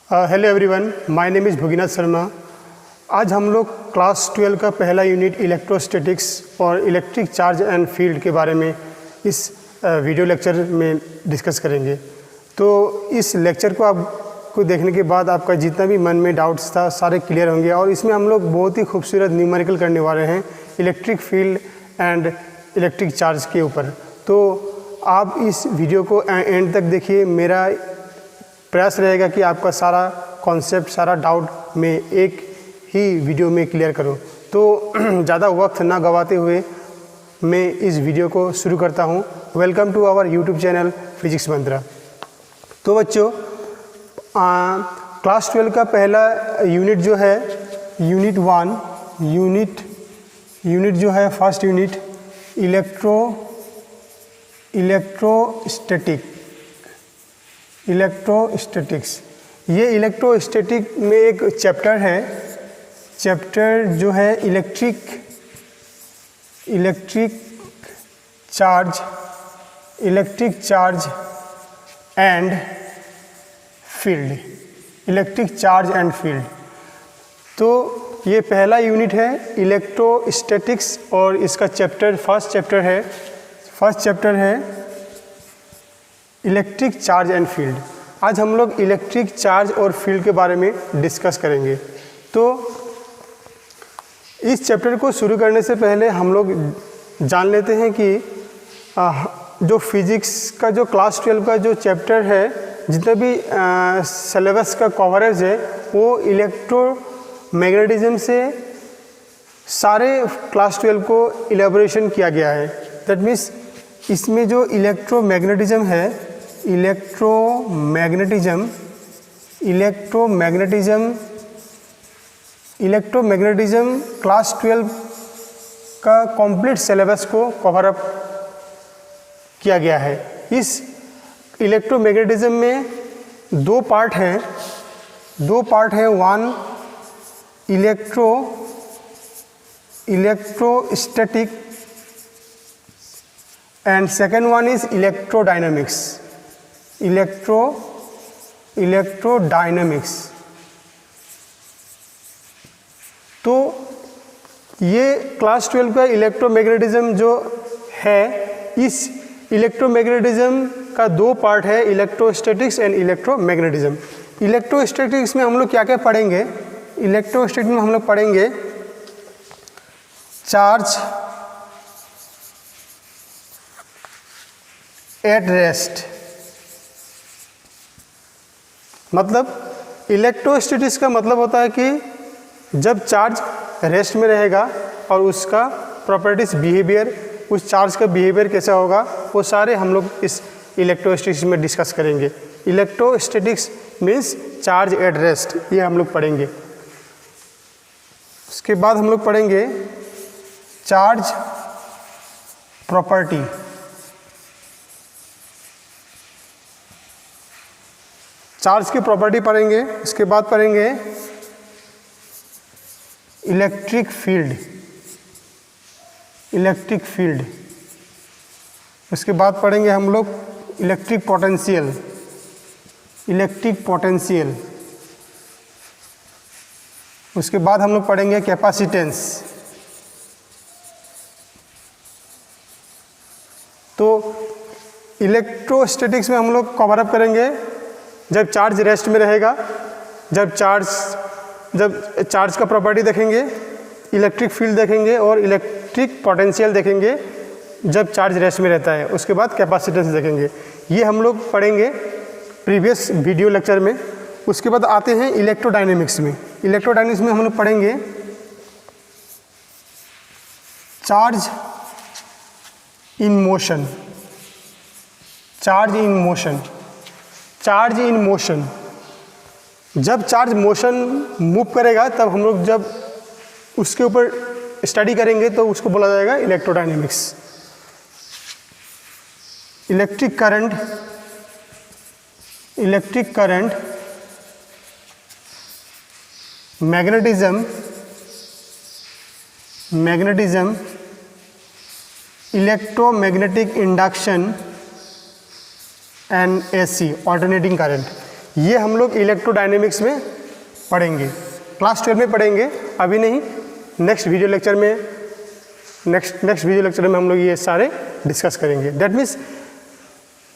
Hello everyone, my name is Bhoginath Sharma. आज हम लोग क्लास 12 का पहला यूनिट इलेक्ट्रोस्टैटिक्स और इलेक्ट्रिक चार्ज एंड फील्ड के बारे में इस वीडियो लेक्चर में डिस्कस करेंगे। तो इस लेक्चर को आपको देखने के बाद आपका जितना भी मन में डाउट्स था सारे क्लियर होंगे और इसमें हम लोग बहुत ही खूबसूरत न्यूमेरिकल करने वाले हैं electric field and electric charge के ऊपर। तो आप इस वीडियो को एंड तक देखिए। मेरा प्रयास रहेगा कि आपका सारा कॉन्सेप्ट, सारा डाउट मैं एक ही वीडियो में क्लियर करूं। तो ज़्यादा वक्त ना गवाते हुए मैं इस वीडियो को शुरू करता हूं। Welcome to our YouTube channel Physics Mantra. तो बच्चों, क्लास 12 का पहला यूनिट जो है यूनिट 1, यूनिट जो है फर्स्ट यूनिट इलेक्ट्रोस्टैटिक्स। ये इलेक्ट्रोस्टैटिक में एक चैप्टर है, चैप्टर जो है electric charge and field, electric charge and field. तो ये पहला यूनिट है इलेक्ट्रोस्टैटिक्स और इसका चैप्टर फर्स्ट चैप्टर है इलेक्ट्रिक चार्ज एंड फील्ड। आज हम लोग इलेक्ट्रिक चार्ज और फील्ड के बारे में डिस्कस करेंगे। तो इस चैप्टर को शुरू करने से पहले हम लोग जान लेते हैं कि जो फिजिक्स का जो क्लास 12 का जो चैप्टर है, जितना भी सिलेबस का कवरेज है वो इलेक्ट्रोमैग्नेटिज्म से सारे क्लास 12 को इलेबोरेशन किया गया है। दैट मीन्स इसमें जो इलेक्ट्रोमैग्नेटिज्म है, इलेक्ट्रोमैग्नेटिज्म क्लास 12 का कंप्लीट सिलेबस को कवर अप किया गया है। इस इलेक्ट्रोमैग्नेटिज्म में दो पार्ट हैं। One electrostatic and second one is electrodynamics। तो ये क्लास 12 का इलेक्ट्रोमैग्नेटिज्म जो है, इस इलेक्ट्रोमैग्नेटिज्म का दो पार्ट है, इलेक्ट्रोस्टैटिक्स एंड इलेक्ट्रोमैग्नेटिज्म। इलेक्ट्रोस्टैटिक्स में हम लोग क्या क्या पढ़ेंगे? इलेक्ट्रोस्टैटिक्स में हम लोग पढ़ेंगे चार्ज एट रेस्ट। मतलब इलेक्ट्रोस्टैटिक्स का मतलब होता है कि जब चार्ज रेस्ट में रहेगा और उसका प्रॉपर्टीज, बिहेवियर, उस चार्ज का बिहेवियर कैसा होगा, वो सारे हम लोग इस इलेक्ट्रोस्टैटिक्स में डिस्कस करेंगे। Electrostatics means charge at rest, ये हम लोग पढ़ेंगे। उसके बाद हम लोग पढ़ेंगे चार्ज प्रॉपर्टी। चार्ज की प्रॉपर्टी पढ़ेंगे। इसके बाद पढ़ेंगे इलेक्ट्रिक फील्ड। उसके बाद पढ़ेंगे हम लोग इलेक्ट्रिक पोटेंशियल। उसके बाद हम लोग पढ़ेंगे कैपेसिटेंस। तो इलेक्ट्रोस्टैटिक्स में हम लोग कवर अप करेंगे जब चार्ज रेस्ट में रहेगा, जब चार्ज का प्रॉपर्टी देखेंगे, इलेक्ट्रिक फील्ड देखेंगे और इलेक्ट्रिक पोटेंशियल देखेंगे जब चार्ज रेस्ट में रहता है। उसके बाद कैपेसिटेंस देखेंगे। ये हम लोग पढ़ेंगे प्रीवियस वीडियो लेक्चर में। उसके बाद आते हैं इलेक्ट्रोडायनेमिक्स में। इलेक्ट्रोडायनेमिक्स में हम लोग पढ़ेंगे चार्ज इन मोशन। जब चार्ज मोशन मूव करेगा तब हम लोग जब उसके ऊपर स्टडी करेंगे तो उसको बोला जाएगा electrodynamics. Electric current, magnetism, electromagnetic induction and AC, alternating current. ये हम लोग इलेक्ट्रोडायनेमिक्स में पढ़ेंगे, क्लास 12 में पढ़ेंगे, अभी नहीं, नेक्स्ट वीडियो लेक्चर में हम लोग ये सारे डिस्कस करेंगे। दैट मीन्स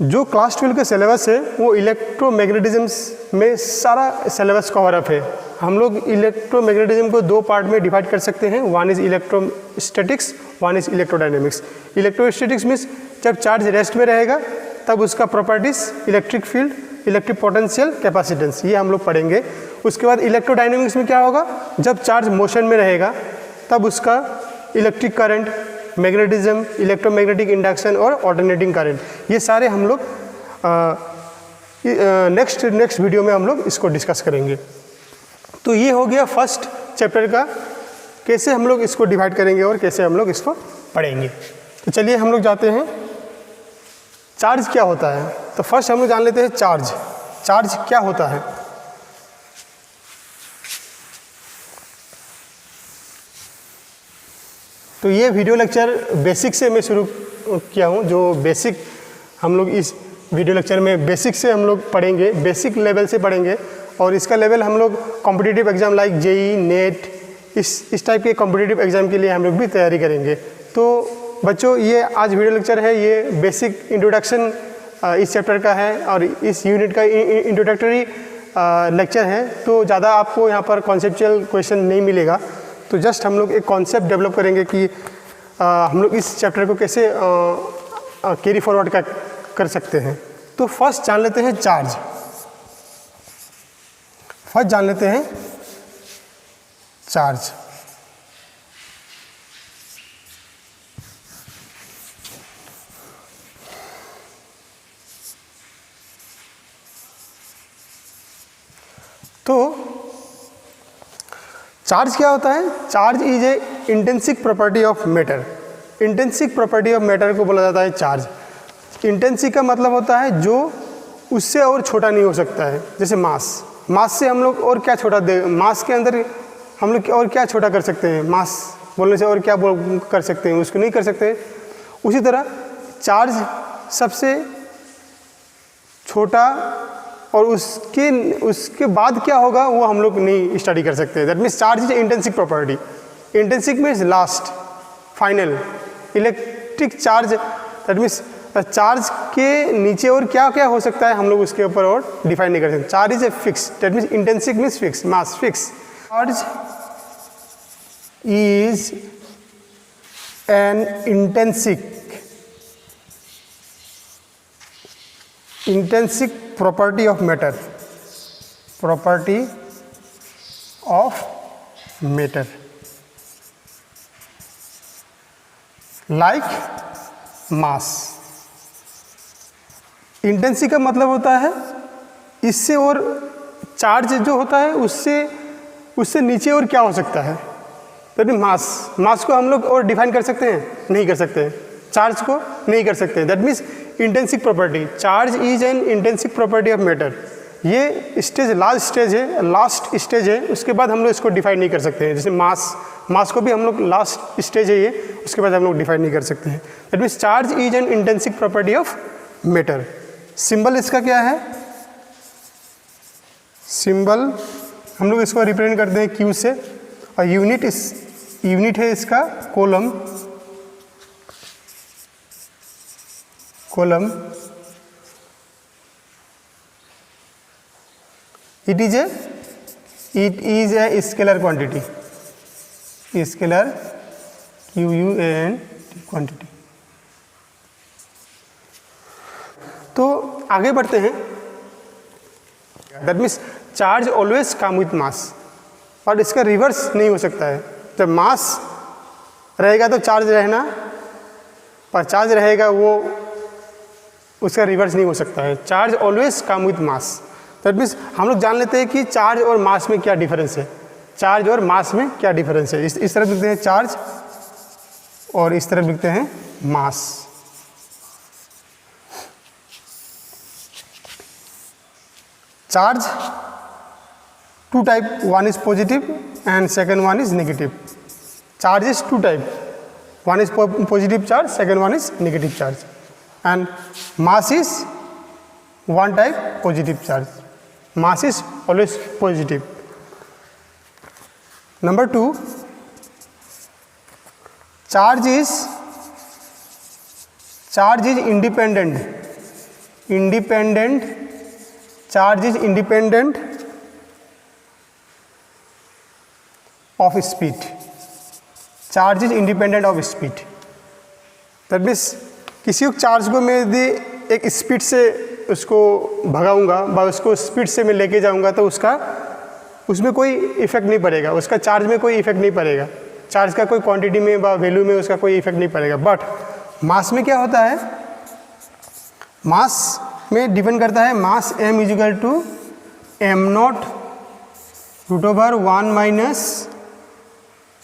जो क्लास 12 का सिलेबस है वो इलेक्ट्रोमैग्नेटिज्म में सारा सिलेबस कवर अप है। हम लोग इलेक्ट्रोमैग्नेटिज्म को 2 पार्ट में डिवाइड कर सकते हैं, one is electrostatics, one is electrodynamics. Electrostatics means जब चार्ज रेस्ट में रहेगा तब उसका properties, electric field, electric potential, capacitance, ये हम लोग पढ़ेंगे। उसके बाद इलेक्ट्रोडायनेमिक्स में क्या होगा, जब चार्ज मोशन में रहेगा तब उसका electric current, magnetism, electromagnetic induction और ऑल्टरनेटिंग करंट, ये सारे हम लोग नेक्स्ट वीडियो में हम लोग इसको डिस्कस करेंगे। तो ये हो गया फर्स्ट चैप्टर का, कैसे हम लोग इसको डिवाइड करेंगे और कैसे हम लोग इसको पढ़ेंगे। तो चलिए हम लोग जाते हैं, चार्ज क्या होता है। तो फर्स्ट हम लोग जान लेते हैं चार्ज क्या होता है। तो ये वीडियो लेक्चर बेसिक से मैं शुरू किया हूँ, जो बेसिक हम लोग इस वीडियो लेक्चर में बेसिक से हम लोग पढ़ेंगे, बेसिक लेवल से पढ़ेंगे, और इसका लेवल हम लोग competitive exam like JE, NET, इस टाइप के कॉम्पिटिटिव एग्जाम के लिए हम लोग भी तैयारी करेंगे। तो बच्चों, ये आज वीडियो लेक्चर है, ये बेसिक इंट्रोडक्शन इस चैप्टर का है और इस यूनिट का इंट्रोडक्टरी लेक्चर है। तो ज़्यादा आपको यहाँ पर कॉन्सेप्चुअल क्वेश्चन नहीं मिलेगा। तो जस्ट हम लोग एक कॉन्सेप्ट डेवलप करेंगे कि हम लोग इस चैप्टर को कैसे कैरी फॉरवर्ड कर सकते हैं। तो फर्स्ट जान लेते हैं चार्ज। तो चार्ज क्या होता है? Charge is a intrinsic property of matter. Intrinsic property of matter को बोला जाता है चार्ज। इंटेंसिक का मतलब होता है जो उससे और छोटा नहीं हो सकता है। जैसे मास से हम लोग और क्या छोटा दे, मास के अंदर हम लोग और क्या छोटा कर सकते हैं? मास बोलने से और क्या कर सकते हैं? उसको नहीं कर सकते। उसी तरह चार्ज सबसे छोटा और उसके बाद क्या होगा वो हम लोग नहीं स्टडी कर सकते। That means charge is intrinsic property. Intrinsic means last, final. Electric charge, that means charge के नीचे और क्या क्या हो सकता है हम लोग उसके ऊपर और डिफाइन नहीं कर सकते। Charge is a fix, that means intrinsic means fix, mass fix. Charge is an intrinsic property of matter, like mass। Intrinsic का मतलब होता है इससे और चार्ज जो होता है उससे नीचे और क्या हो सकता है। तो मास को हम लोग और डिफाइन कर सकते हैं? नहीं कर सकते। चार्ज को नहीं कर सकते। That means intrinsic property, charge is an intrinsic property of matter. ये स्टेज लास्ट स्टेज है। उसके बाद हम लोग इसको डिफाइन नहीं कर सकते हैं। जैसे मास को भी हम लोग लास्ट स्टेज है ये, उसके बाद हम लोग डिफाइन नहीं कर सकते हैं। That means charge is an intrinsic property of matter. Symbol इसका क्या है? सिंबल हम लोग इसको रिप्रेजेंट करते हैं क्यू से, और यूनिट है इसका kolam. It is a scalar quantity, scalar QUANT quantity। तो आगे बढ़ते हैं। That means charge always come with mass, और इसका रिवर्स नहीं हो सकता है। जब मास रहेगा तो चार्ज रहना, पर चार्ज रहेगा वो उसका रिवर्स नहीं हो सकता है। Charge always come with mass. That means हम लोग जान लेते हैं कि चार्ज और मास में क्या डिफरेंस है। चार्ज और मास में क्या डिफरेंस है? इस तरफ लिखते हैं चार्ज और इस तरफ लिखते हैं mass. Charge two type, one is positive and second one is negative. Charge is two type, one is positive charge, second one is negative charge, and mass is one type, positive charge। Mass is always positive. Number 2, charge is independent charge is independent of speed. Charge is independent of speed, that means किसी charge को मैं यदि एक speed से उसको भगाऊंगा व उसको speed से मैं लेके जाऊंगा तो उसमें कोई इफेक्ट नहीं पड़ेगा, उसका चार्ज में कोई इफेक्ट नहीं पड़ेगा, चार्ज का कोई क्वांटिटी में व वैल्यू में उसका कोई इफेक्ट नहीं पड़ेगा। बट मास में क्या होता है, मास में डिपेंड करता है, mass m is equal to m0 √1 minus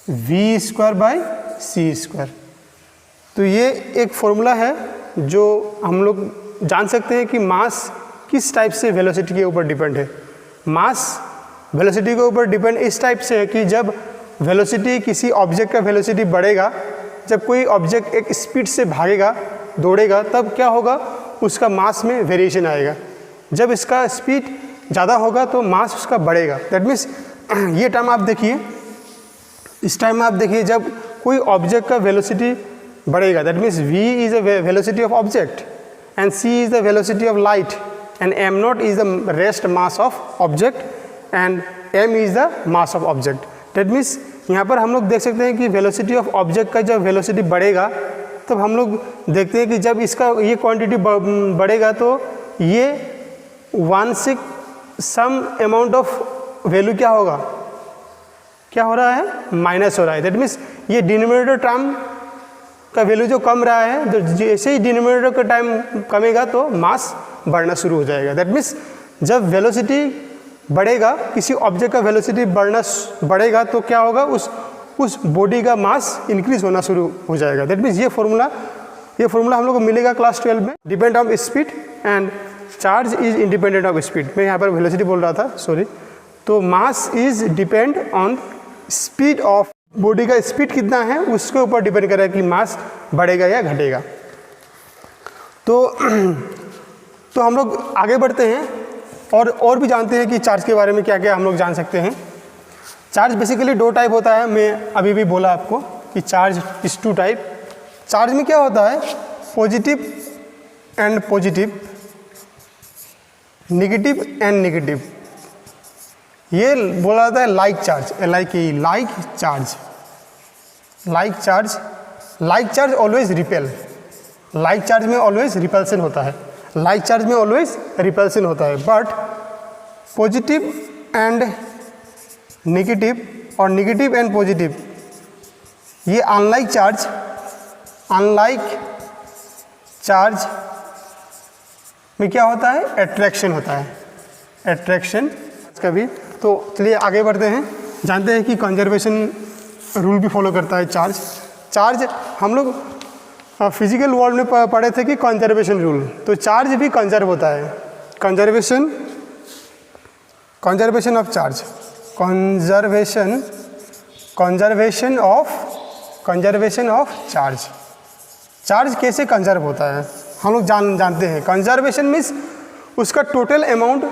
v square by c square. तो ये एक फॉर्मूला है जो हम लोग जान सकते हैं कि मास किस टाइप से वेलोसिटी के ऊपर डिपेंड है। मास वेलोसिटी के ऊपर डिपेंड इस टाइप से है कि जब वेलोसिटी किसी ऑब्जेक्ट का वेलोसिटी बढ़ेगा, जब कोई ऑब्जेक्ट एक स्पीड से भागेगा दौड़ेगा, तब क्या होगा, उसका मास में वेरिएशन आएगा। जब इसका स्पीड ज़्यादा होगा तो मास उसका बढ़ेगा। दैट मीन्स ये टाइम आप देखिए, इस टाइम आप देखिए जब कोई ऑब्जेक्ट का वेलोसिटी बढ़ेगा, that means v is the velocity of object and c is the velocity of light and m0 is the rest mass of object and m is the mass of object. That means यहाँ पर हम लोग देख सकते हैं कि velocity of object का जब वेलोसिटी बढ़ेगा तब हम लोग देखते हैं कि जब इसका ये क्वांटिटी बढ़ेगा तो ये 1 से सम अमाउंट ऑफ वैल्यू क्या होगा, क्या हो रहा है, माइनस हो रहा है। दैट मीन्स ये डिनोमिनेटर टर्म का वैल्यू जो कम रहा है, तो जैसे ही डिनोमिनेटर का टाइम कमेगा तो मास बढ़ना शुरू हो जाएगा। दैट मीन्स जब वेलोसिटी बढ़ेगा, किसी ऑब्जेक्ट का वेलोसिटी बढ़ेगा तो क्या होगा, उस बॉडी का मास इंक्रीज होना शुरू हो जाएगा। दैट मीन्स ये फॉर्मूला हम लोग को मिलेगा क्लास 12 में, depend on speed and charge is independent of speed. मैं यहाँ पर वेलोसिटी बोल रहा था, सॉरी। तो mass is depend on speed of body का स्पीड कितना है उसके ऊपर डिपेंड करेगा कि मास बढ़ेगा या घटेगा। तो हम लोग आगे बढ़ते हैं और भी जानते हैं कि चार्ज के बारे में क्या क्या हम लोग जान सकते हैं। चार्ज बेसिकली 2 टाइप होता है, मैं अभी भी बोला आपको कि चार्ज इज 2 टाइप। चार्ज में क्या होता है, positive and positive, negative and negative. ये बोला जाता है like charge, like charge. Like charge always repel, like charge में ऑलवेज रिपल्सन होता है, लाइक चार्ज में ऑलवेज रिपल्सन होता है। बट पॉजिटिव एंड नेगेटिव और नेगेटिव एंड पॉजिटिव, ये अनलाइक चार्ज में क्या होता है, अट्रैक्शन होता है, अट्रैक्शन का भी। तो चलिए आगे बढ़ते हैं, जानते हैं कि कंजर्वेशन रूल भी फॉलो करता है चार्ज। हम लोग फिजिकल वर्ल्ड में पढ़े थे कि कंजर्वेशन रूल, तो चार्ज भी कंजर्व होता है। Conservation of charge, conservation of charge कैसे कंजर्व होता है हम लोग जानते हैं। कंजर्वेशन मीन्स उसका टोटल अमाउंट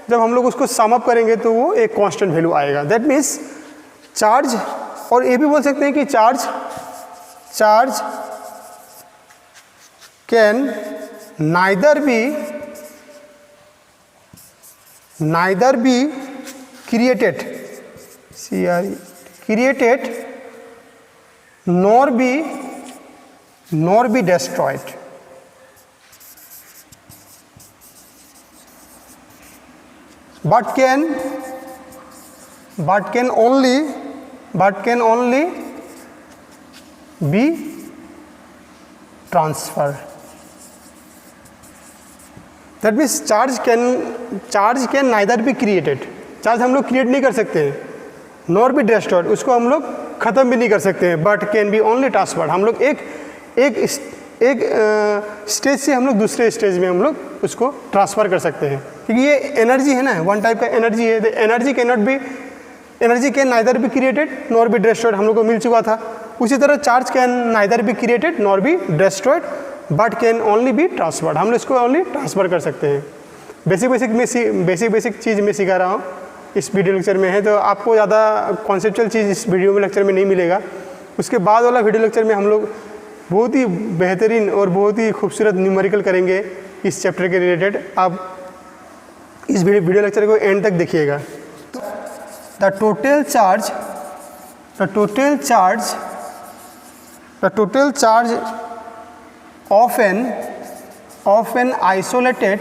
जब हम लोग उसको सम अप करेंगे तो वो एक कांस्टेंट वैल्यू आएगा। दैट मीन्स चार्ज, और ये भी बोल सकते हैं कि charge can neither be created nor be destroyed। but can only be transferred। That means charge can neither be created, charge हम लोग क्रिएट नहीं कर सकते हैं, नॉर भी डिस्ट्रॉयड, उसको हम लोग ख़त्म भी नहीं कर सकते हैं। But can be only transferred, हम लोग एक स्टेज से हम लोग दूसरे स्टेज में हम लोग उसको ट्रांसफ़र कर सकते हैं, क्योंकि ये एनर्जी है ना, वन टाइप का एनर्जी है। Energy can neither be created nor be destroyed, हम लोग को मिल चुका था। उसी तरह charge can neither be created nor be destroyed but can only be transferred, हम लोग इसको ओनली ट्रांसफ़र कर सकते हैं। बेसिक चीज़ मैं सिखा रहा हूँ इस वीडियो लेक्चर में है, तो आपको ज़्यादा कॉन्सेप्चुअल चीज़ इस वीडियो में लेक्चर में नहीं मिलेगा। उसके बाद वाला वीडियो लेक्चर में हम लोग बहुत ही बेहतरीन और बहुत ही खूबसूरत न्यूमेरिकल करेंगे इस चैप्टर के रिलेटेड। आप इस वीडियो लेक्चर को एंड तक देखिएगा। The total charge of an isolated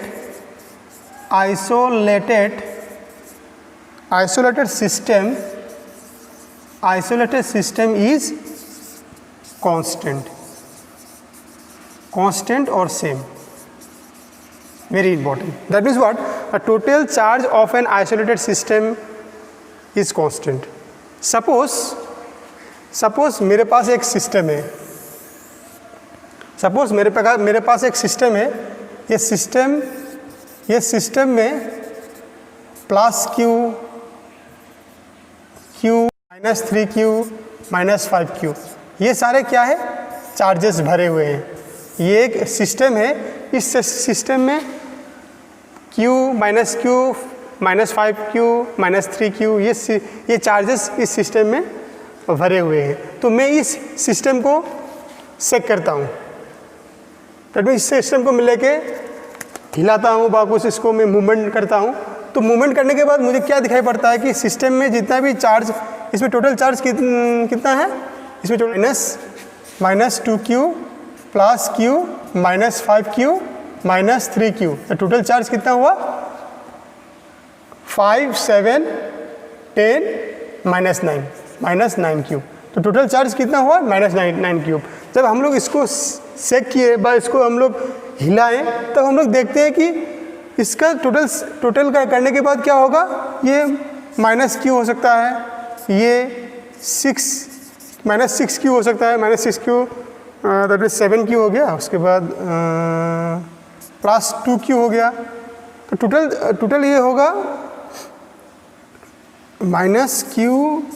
system is constant or same. Very important. That means what? The total charge of an isolated system is constant. Suppose मेरे पास एक system है, ये system में plus Q minus 3Q minus 5Q ये सारे क्या है, charges भरे हुए हैं। ये एक सिस्टम है, इस सिस्टम में Q minus 5Q minus 3Q ये चार्जेस इस सिस्टम में भरे हुए हैं। तो मैं इस सिस्टम को चेक करता हूँ, तो इस सिस्टम को मिले के हिलाता हूँ, वापस इसको मैं मूवमेंट करता हूँ। तो मूवमेंट करने के बाद मुझे क्या दिखाई पड़ता है कि सिस्टम में जितना भी चार्ज, इसमें टोटल चार्ज कितना है, इसमें minus 2Q plus Q minus 5Q minus 3Q, तो टोटल चार्ज कितना हुआ 5, 7, 10 माइनस 9Q। तो टोटल चार्ज कितना हुआ माइनस 9Q। जब हम लोग इसको चेक किए बा इसको हम लोग हिलाएं, तब हम लोग देखते हैं कि इसका टोटल का करने के बाद क्या होगा, ये माइनस Q हो सकता है, ये माइनस 6Q हो सकता है, minus 6Q that means 7Q हो गया, उसके बाद प्लस 2Q हो गया। तो टोटल ये होगा minus Q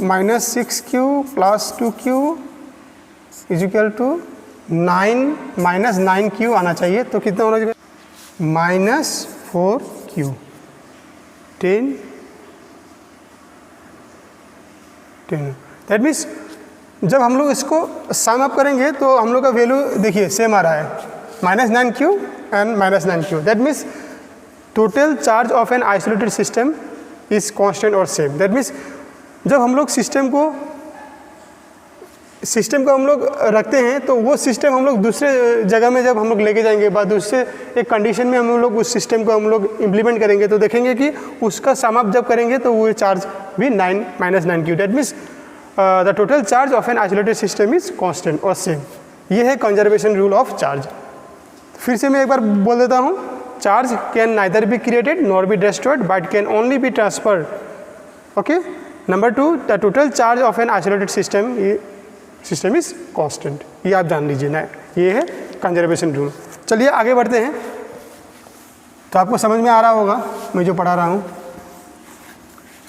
minus 6Q plus 2Q is equal to 9 minus 9Q आना चाहिए। तो कितना होना चाहिए, माइनस 4Q 10। दैट मीन्स जब हम लोग इसको सम अप करेंगे तो हम लोग का वैल्यू देखिए सेम आ रहा है, minus 9Q and minus 9Q। That means total charge of an isolated system is constant और सेम। दैट मीन्स जब हम लोग सिस्टम को हम लोग रखते हैं, तो वो सिस्टम हम लोग दूसरे जगह में जब हम लोग लेके जाएंगे, बाद दूसरे एक कंडीशन में हम लोग उस सिस्टम को हम लोग इम्प्लीमेंट करेंगे, तो देखेंगे कि उसका सम अप जब करेंगे तो वो चार्ज भी minus 9Q। That means the total charge of an isolated system is constant और सेम। ये है कंजर्वेशन रूल ऑफ चार्ज। फिर से मैं एक बार बोल देता हूँ, charge can neither be created nor be destroyed but can only be transferred. Okay. Number 2, the total charge of an isolated system is constant. ये आप जान लीजिए ना, ये है कंजर्वेशन रूल। चलिए आगे बढ़ते हैं। तो आपको समझ में आ रहा होगा मैं जो पढ़ा रहा हूँ।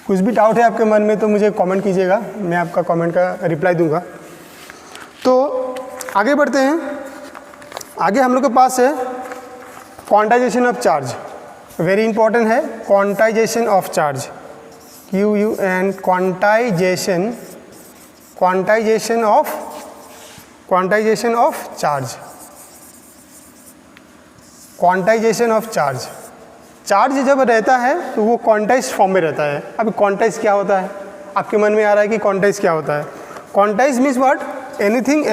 कुछ भी डाउट है आपके मन में तो मुझे कमेंट कीजिएगा, मैं आपका कमेंट का रिप्लाई दूंगा। तो आगे बढ़ते हैं। आगे हम लोग के पास है quantization of charge, very important है quantization of charge, QUN quantization of charge. Charge जब रहता है तो वो क्वांटाइज फॉर्म में रहता है। अब क्वांटाइज क्या होता है, आपके मन में आ रहा है कि क्वांटाइज क्या होता है। Quantize means what, anything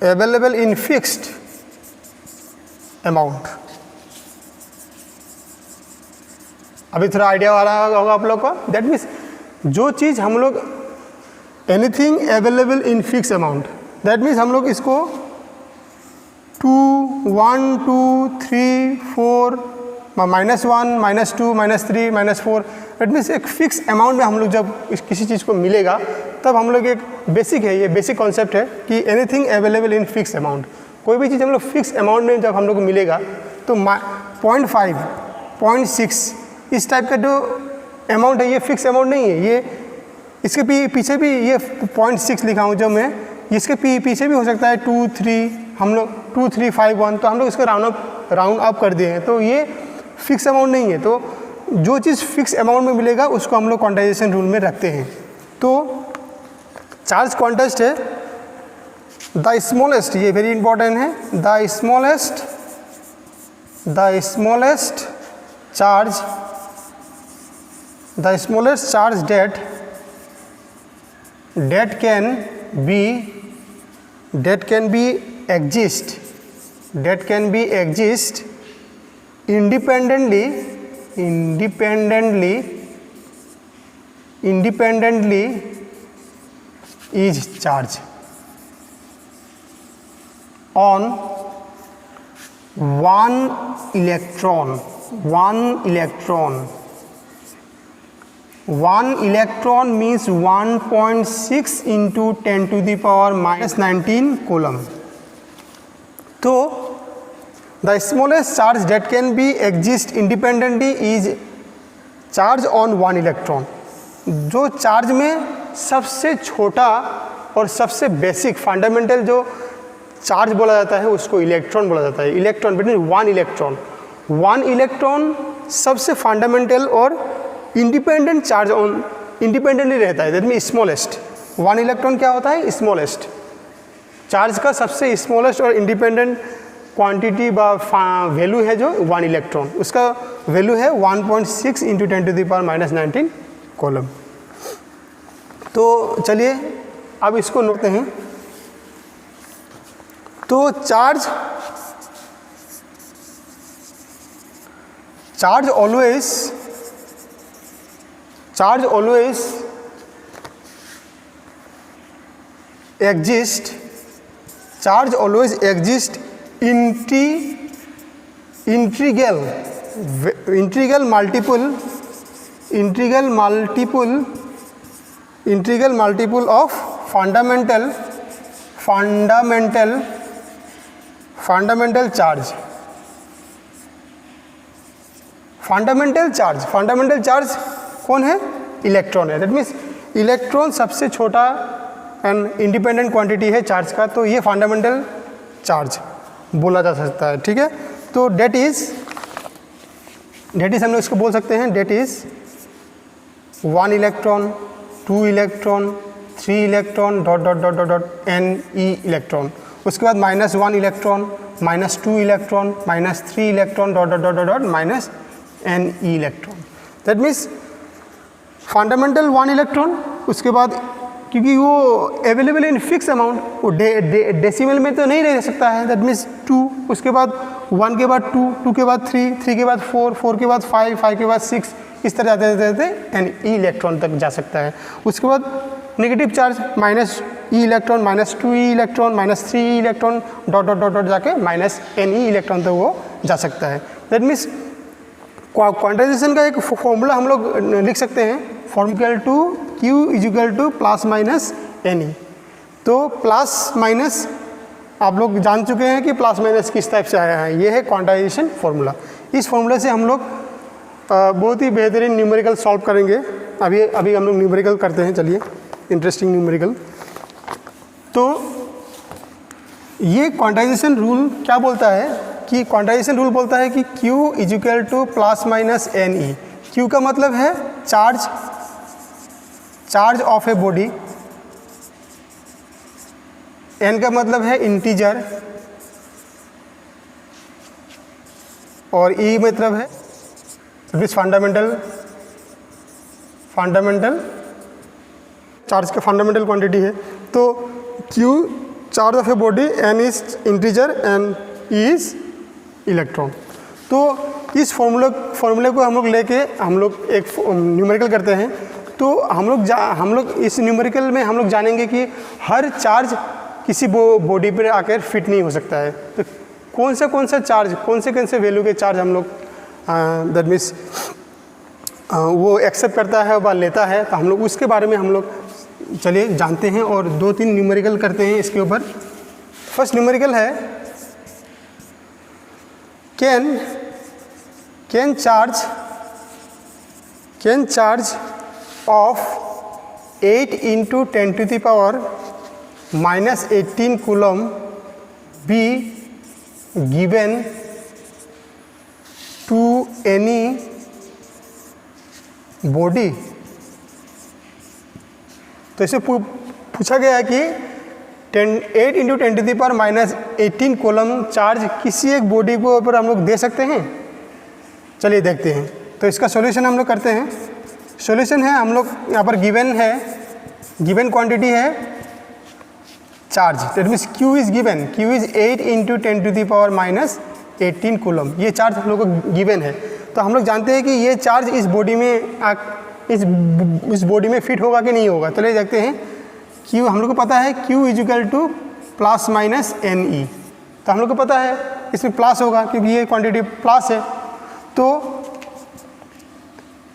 available in fixed amount. अभी थोड़ा आइडिया आ रहा होगा आप लोग को। दैट मीन्स जो चीज़ हम लोग anything available in fix amount, that means हम लोग इसको 2, 1, 2, 3, 4 minus 1 minus 2 minus 3 minus 4, that means एक फिक्स अमाउंट में हम लोग जब किसी चीज़ को मिलेगा तब हम लोग एक बेसिक है, ये बेसिक कॉन्सेप्ट है कि anything available in fix amount. कोई भी चीज़ हम लोग फिक्स अमाउंट में जब हम लोग को मिलेगा तो 0.5, 0.6 इस टाइप का जो अमाउंट है ये फिक्स अमाउंट नहीं है। ये इसके पीछे भी ये 0.6 लिखा हूँ जो मैं, इसके पीछे भी हो सकता है 2, 3, हम लोग 2 3 5 1, तो हम लोग इसको राउंड अप कर दिए हैं, तो ये फिक्स अमाउंट नहीं है। तो जो चीज़ फिक्स अमाउंट में मिलेगा उसको हम लोग क्वांटाइजेशन रूल में रखते हैं। तो चार्ज क्वांटाइज्ड है, द स्मॉलेस्ट, ये वेरी इंपॉर्टेंट है, the smallest charge that can be exist independently is charge on one electron. One electron means 1.6 into 10 to the power minus 19 coulomb. तो the smallest charge that can be exist independently is charge on one electron. जो charge में सबसे छोटा और सबसे basic fundamental जो charge बोला जाता है उसको इलेक्ट्रॉन बोला जाता है। इलेक्ट्रॉन बिटवीन वन इलेक्ट्रॉन सबसे फंडामेंटल और इंडिपेंडेंट चार्ज ऑन इंडिपेंडेंटली रहता है, that mean smallest. One electron क्या होता है? स्मॉलेस्ट चार्ज का सबसे स्मॉलेस्ट और इंडिपेंडेंट क्वांटिटी वैल्यू है जो वन इलेक्ट्रॉन, उसका वैल्यू है 1.6 into 10 to the power minus 19 coulomb. तो चलिए अब इसको नोटते हैं। तो charge always exist integral multiple of fundamental charge। Fundamental charge कौन है? इलेक्ट्रॉन है। दैट मीन्स इलेक्ट्रॉन सबसे छोटा एंड इंडिपेंडेंट क्वांटिटी है चार्ज का, तो ये फंडामेंटल चार्ज बोला जा सकता है। ठीक है, तो डेट इज हम लोग इसको बोल सकते हैं, that is 1 electron, 2 electron, 3 electron dot dot dot dot dot n e electron, उसके बाद -1 electron, -2 electron, -3 electron dot dot dot dot dot minus n e electron. That means fundamental 1 electron, उसके बाद क्योंकि वो अवेलेबल इन फिक्स अमाउंट, वो decimal में तो नहीं रह सकता है, दैट मीन्स 2, उसके बाद 1 के बाद 2, 2 के बाद 3, 3 के बाद 4, 4 के बाद 5, 5 के बाद 6, इस तरह जाते जाते एन ई इलेक्ट्रॉन तक जा सकता है। उसके बाद negative charge -e electron, -2e electron, -3e electron dot dot dot dot जाके -ne इलेक्ट्रॉन तक वो जा सकता है। दैट मीन्स क्वांटाइजेशन का एक फॉर्मूला हम लोग लिख सकते हैं, formula to Q is equal to plus minus NE। तो प्लस माइनस आप लोग जान चुके हैं कि प्लस माइनस किस टाइप से आया है, ये है क्वांटाइजेशन फॉर्मूला। इस फॉर्मूले से हम लोग बहुत ही बेहतरीन न्यूमेरिकल सॉल्व करेंगे। अभी हम लोग न्यूमेरिकल करते हैं, चलिए, इंटरेस्टिंग न्यूमेरिकल। तो ये क्वांटाइजेशन रूल क्या बोलता है कि क्वांटाइजेशन रूल बोलता है कि Q is equal to plus minus NE। Q का मतलब है charge of a body, N का मतलब है इंटीजर, और E मतलब है फंडामेंटल चार्ज का फंडामेंटल क्वांटिटी है। तो Q charge of a body, N is integer and E is electron. तो इस फॉर्मूले को हम लोग लेके हम लोग एक न्यूमेरिकल करते हैं। तो हम लोग इस न्यूमेरिकल में हम लोग जानेंगे कि हर चार्ज किसी बॉडी पर आकर फिट नहीं हो सकता है। तो कौन सा चार्ज, कौन से वैल्यू के चार्ज हम लोग दैट मीन्स वो एक्सेप्ट करता है व लेता है, तो हम लोग उसके बारे में हम लोग चलिए जानते हैं और 2-3 न्यूमेरिकल करते हैं इसके ऊपर। फर्स्ट न्यूमेरिकल है can charge of 8 into 10 to the power minus 18 coulomb be given to any body। तो इसे पूछा गया है कि 8 इंटू 10⁻⁻18 कूलम चार्ज किसी एक बॉडी के ऊपर हम लोग दे सकते हैं। चलिए देखते हैं। तो इसका सॉल्यूशन हम लोग करते हैं। सॉल्यूशन है, हम लोग यहाँ पर गिवन है, गिवन क्वांटिटी है charge, that means Q is given, Q is 8 into 10⁻⁻18 coulomb. ये चार्ज हम लोग को गिवन है। तो हम लोग जानते हैं कि ये चार्ज इस बॉडी में इस बॉडी में फिट होगा कि नहीं होगा। तो ले देखते हैं। Q हम लोग को पता है Q is equal to plus minus NE। तो हम लोग को पता है इसमें प्लस होगा क्योंकि ये क्वांटिटी प्लस है।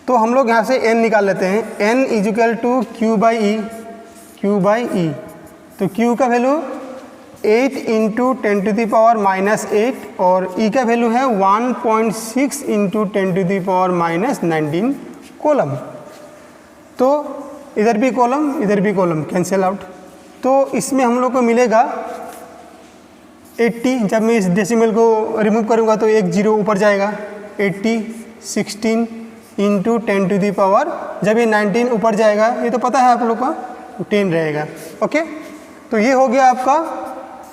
तो हम लोग यहाँ से n निकाल लेते हैं। n is equal to Q by E. तो Q का वैल्यू 8 इंटू 10⁻⁻8 और E का वैल्यू है 1.6 इंटू 10⁻⁻19 कॉलम। तो इधर भी कॉलम कैंसिल आउट। तो इसमें हम लोग को मिलेगा 80। जब मैं इस डेसिमल को रिमूव करूँगा तो एक जीरो ऊपर जाएगा। 80 16 इंटू 10⁻, जब ये 19 ऊपर जाएगा, ये तो पता है आप लोग का, 10 रहेगा। ओके, तो ये हो गया आपका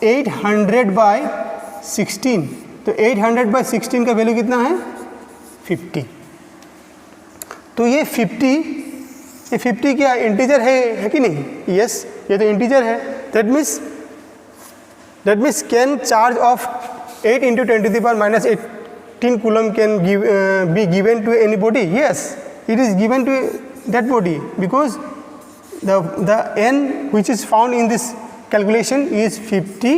800/16। तो 800/16 का वैल्यू कितना है? 50। तो ये 50 क्या इंटीजर है कि नहीं? यस, ये तो इंटीजर है। That means can charge of 8 into 10⁻⁻18 coulomb can be given to any body? Yes, it is given to that body because the n which is found in this calculation is 50,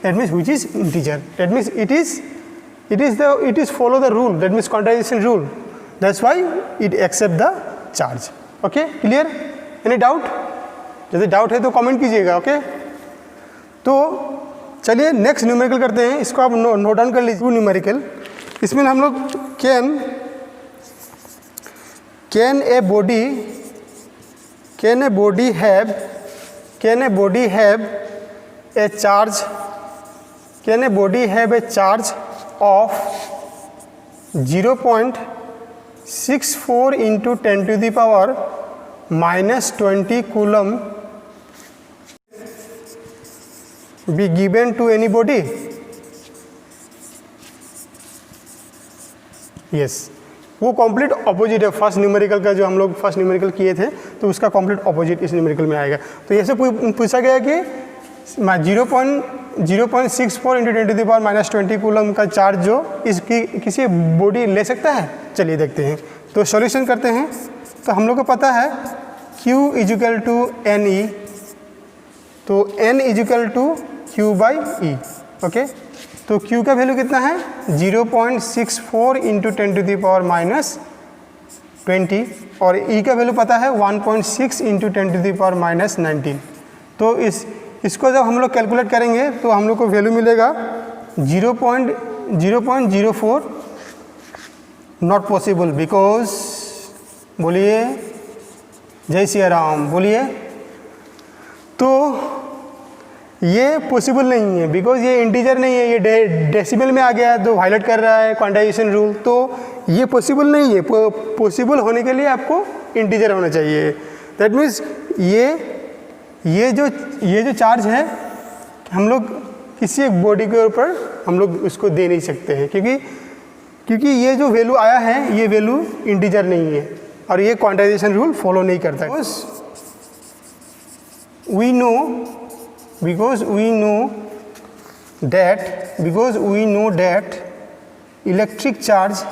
that means which is integer, that means it is follow the rule, that means quantization rule, that's why it accept the charge. Okay, clear? any doubt? यदि doubt है तो comment कीजिएगा। Okay, तो चलिए next numerical करते हैं। इसको आप नोट डाउन कर लीजिए। 2 न्यूमेरिकल, इसमें हम लोग can a body have a charge of 0.64 into 10⁻⁻20 coulomb be given to any body? Yes, वो कॉम्प्लीट ऑपोजिट है फर्स्ट न्यूमेरिकल का। जो हम लोग फर्स्ट न्यूमेरिकल किए थे तो उसका कॉम्प्लीट ऑपोजिट इस न्यूमेरिकल में आएगा। तो ये से पूछा गया कि 0.64 इंटू 10⁻⁻20 कूलम का चार्ज जो इसकी किसी बॉडी ले सकता है। चलिए देखते हैं। तो सॉल्यूशन करते हैं। तो हम लोग को पता है Q इजिकल टू NE, तो N is equal to Q by E। Okay, तो Q का वैल्यू कितना है? 0.64 इंटू 10⁻⁻20 और E का वैल्यू पता है 1.6 इंटू 10⁻⁻19। तो इसको जब हम लोग कैलकुलेट करेंगे तो हम लोग को वैल्यू मिलेगा 0.04। नॉट पॉसिबल बिकॉज, बोलिए जय सिया राम, बोलिए। तो ये पॉसिबल नहीं है बिकॉज ये इंटीजर नहीं है, ये डेसिमल में आ गया है, तो वायलेट कर रहा है क्वांटाइजेशन रूल। तो ये पॉसिबल नहीं है। पॉसिबल होने के लिए आपको इंटीजर होना चाहिए। दैट मीन्स ये जो चार्ज है हम लोग किसी एक बॉडी के ऊपर हम लोग उसको दे नहीं सकते हैं क्योंकि ये जो वैल्यू आया है ये वैल्यू इंटीजर नहीं है और ये क्वांटाइजेशन रूल फॉलो नहीं करता। because we know that electric charge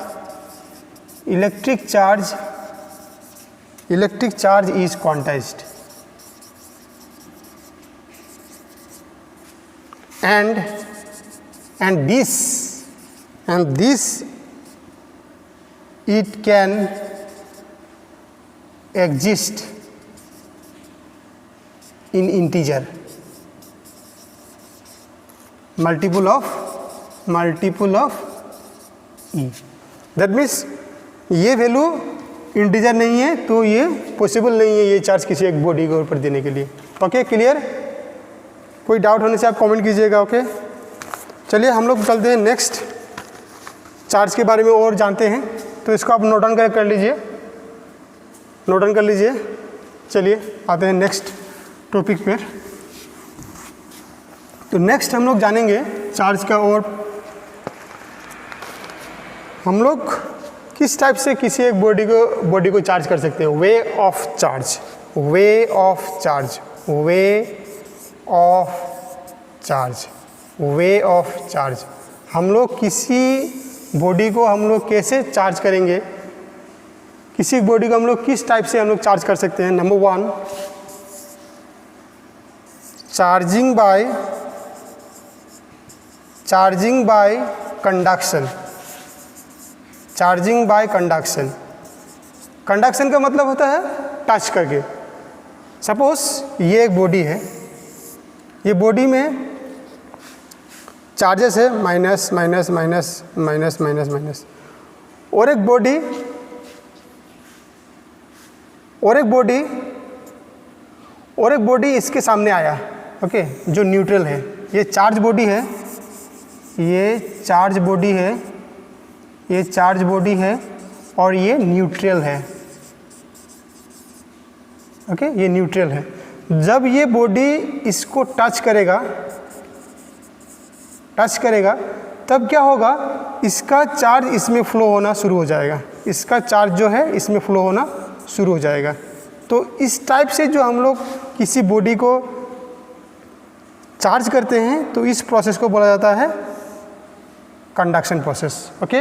is quantized, and this it can exist in integer multiple of E। That means ये वैल्यू इंटीजर नहीं है तो ये पॉसिबल नहीं है ये चार्ज किसी एक बॉडी के ऊपर देने के लिए। Okay, clear? कोई डाउट होने से आप कमेंट कीजिएगा। ओके। चलिए हम लोग चलते हैं नेक्स्ट चार्ज के बारे में और जानते हैं। तो इसको आप नोट डाउन कर लीजिए, नोट डाउन कर लीजिए। चलिए आते हैं नेक्स्ट टॉपिक पर। तो नेक्स्ट हम लोग जानेंगे चार्ज का, और हम लोग किस टाइप से किसी एक बॉडी को चार्ज कर सकते हैं। Way of charge, way of charge, way of charge, way of charge. हम लोग किसी बॉडी को हम लोग कैसे चार्ज करेंगे, किसी बॉडी को हम लोग किस टाइप से हम लोग चार्ज कर सकते हैं। Number 1, charging by conduction, charging by conduction. Conduction का मतलब होता है टच करके। सपोज ये एक बॉडी है, ये बॉडी में चार्जेस है minus minus minus minus minus minus, और एक बॉडी इसके सामने आया, ओके, जो न्यूट्रल है। ये चार्ज बॉडी है, ये चार्ज बॉडी है, ये चार्ज बॉडी है, और ये न्यूट्रल है, ओके, ये न्यूट्रल है। जब ये बॉडी इसको टच करेगा तब क्या होगा, इसका चार्ज इसमें फ्लो होना शुरू हो जाएगा, इसका चार्ज जो है इसमें फ्लो होना शुरू हो जाएगा। तो इस टाइप से जो हम लोग किसी बॉडी को चार्ज करते हैं, तो इस प्रोसेस को बोला जाता है कंडक्शन प्रोसेस, ओके।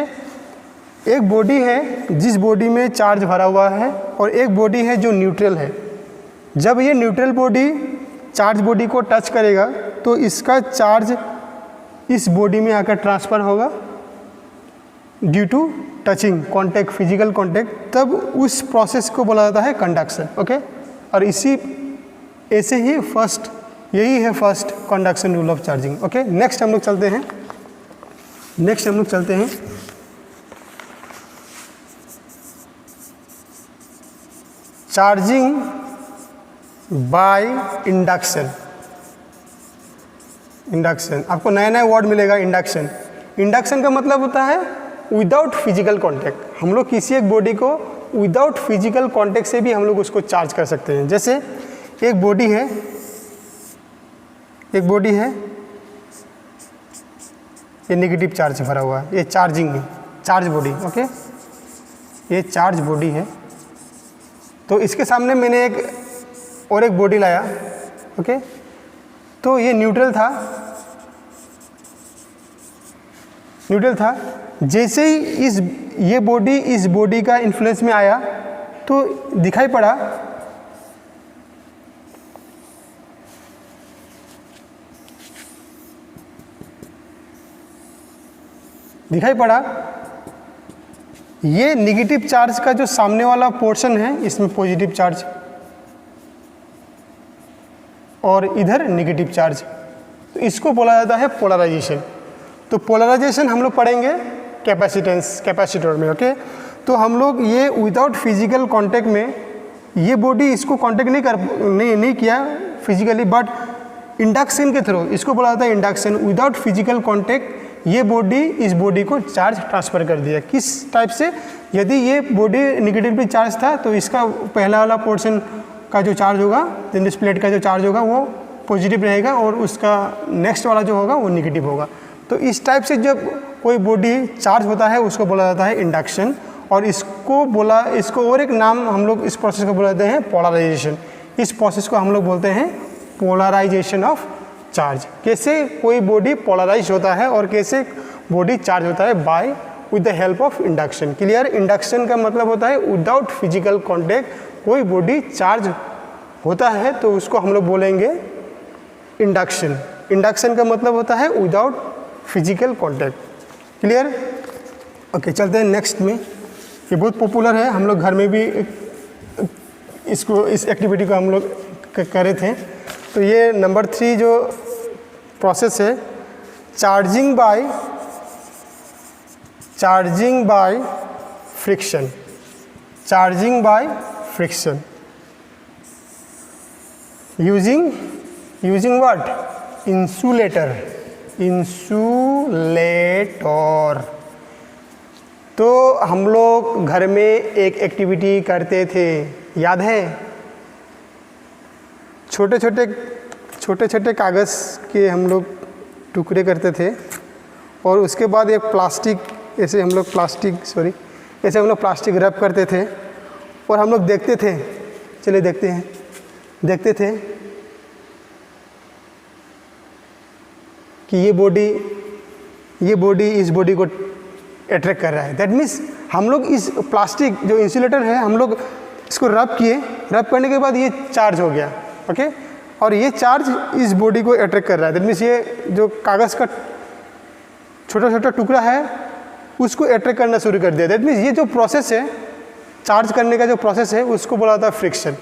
एक बॉडी है जिस बॉडी में चार्ज भरा हुआ है, और एक बॉडी है जो न्यूट्रल है। जब ये न्यूट्रल बॉडी चार्ज बॉडी को टच करेगा तो इसका चार्ज इस बॉडी में आकर ट्रांसफ़र होगा due to touching, contact, physical contact. तब उस प्रोसेस को बोला जाता है कंडक्शन, ओके। और ऐसे ही यही है first conduction rule of charging, okay. Next हम लोग चलते हैं चार्जिंग बाय इंडक्शन। इंडक्शन, आपको नया नया वर्ड मिलेगा, इंडक्शन। इंडक्शन का मतलब होता है विदाउट फिजिकल कांटेक्ट। हम लोग किसी एक बॉडी को विदाउट फिजिकल कांटेक्ट से भी हम लोग उसको चार्ज कर सकते हैं। जैसे एक बॉडी है, ये नेगेटिव चार्ज भरा हुआ है, ये चार्जिंग है, चार्ज बॉडी, ओके, ये चार्ज बॉडी है। तो इसके सामने मैंने एक बॉडी लाया, ओके। तो ये न्यूट्रल था। जैसे ही ये बॉडी इस बॉडी का इन्फ्लुएंस में आया तो दिखाई पड़ा ये नेगेटिव चार्ज का जो सामने वाला पोर्शन है, इसमें पॉजिटिव चार्ज और इधर नेगेटिव चार्ज। तो इसको बोला जाता है पोलराइजेशन। तो पोलराइजेशन हम लोग पढ़ेंगे कैपेसिटर में, ओके। तो हम लोग ये विदाउट फिजिकल कांटेक्ट में, ये बॉडी इसको कांटेक्ट नहीं किया फिजिकली, बट इंडक्शन के थ्रू, इसको बोला जाता है इंडक्शन। विदाउट फिजिकल कांटेक्ट ये बॉडी इस बॉडी को चार्ज ट्रांसफ़र कर दिया। किस टाइप से, यदि ये बॉडी निगेटिवली चार्ज था तो इसका पहला वाला पोर्शन का जो चार्ज होगा, दिस प्लेट का जो चार्ज होगा वो पॉजिटिव रहेगा, और उसका नेक्स्ट वाला जो होगा वो निगेटिव होगा। तो इस टाइप से जब कोई बॉडी चार्ज होता है उसको बोला जाता है इंडक्शन। और इसको और एक नाम हम लोग इस प्रोसेस को बोलते हैं पोलराइजेशन। इस प्रोसेस को हम लोग बोलते हैं पोलराइजेशन ऑफ चार्ज। कैसे कोई बॉडी पोलराइज होता है और कैसे बॉडी चार्ज होता है, by with the help of induction. Clear. Induction का मतलब होता है विदाउट फिजिकल कॉन्टैक्ट कोई बॉडी चार्ज होता है तो उसको हम लोग बोलेंगे इंडक्शन। इंडक्शन का मतलब होता है without physical contact. Clear. Okay, चलते हैं नेक्स्ट में। ये बहुत पॉपुलर है, हम लोग घर में भी इस एक्टिविटी को हम लोग कर रहे थे। तो ये नंबर 3 जो प्रोसेस है, charging by friction. Charging by friction using what? Insulator insulator. तो हम लोग घर में एक एक्टिविटी करते थे, याद है? छोटे छोटे कागज़ के हम लोग टुकड़े करते थे और उसके बाद एक प्लास्टिक, ऐसे हम लोग प्लास्टिक रब करते थे और हम लोग देखते थे, चलिए देखते थे कि ये बॉडी इस बॉडी को अट्रैक्ट कर रहा है। दैट मीन्स हम लोग इस प्लास्टिक जो इंसुलेटर है, हम लोग इसको रब करने के बाद ये चार्ज हो गया, ओके, और ये चार्ज इस बॉडी को अट्रैक्ट कर रहा है। दैट मीन्स ये जो कागज़ का छोटा टुकड़ा है उसको अट्रैक्ट करना शुरू कर दिया। दैट मीन्स ये जो प्रोसेस है, चार्ज करने का जो प्रोसेस है, उसको बोला जाता है फ्रिक्शन।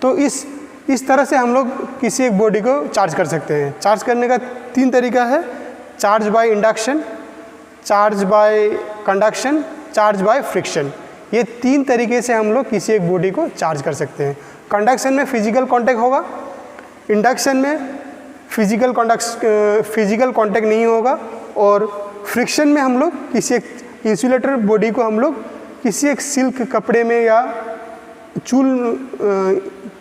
तो इस तरह से हम लोग किसी एक बॉडी को चार्ज कर सकते हैं। चार्ज करने का 3 तरीका है, charge by induction, charge by conduction, charge by friction. ये 3 तरीके से हम लोग किसी एक बॉडी को चार्ज कर सकते हैं। कंडक्शन में फिजिकल कांटेक्ट होगा, इंडक्शन में फिजिकल कांटेक्ट नहीं होगा, और फ्रिक्शन में हम लोग किसी एक इंसुलेटर बॉडी को हम लोग किसी एक सिल्क कपड़े में या चूल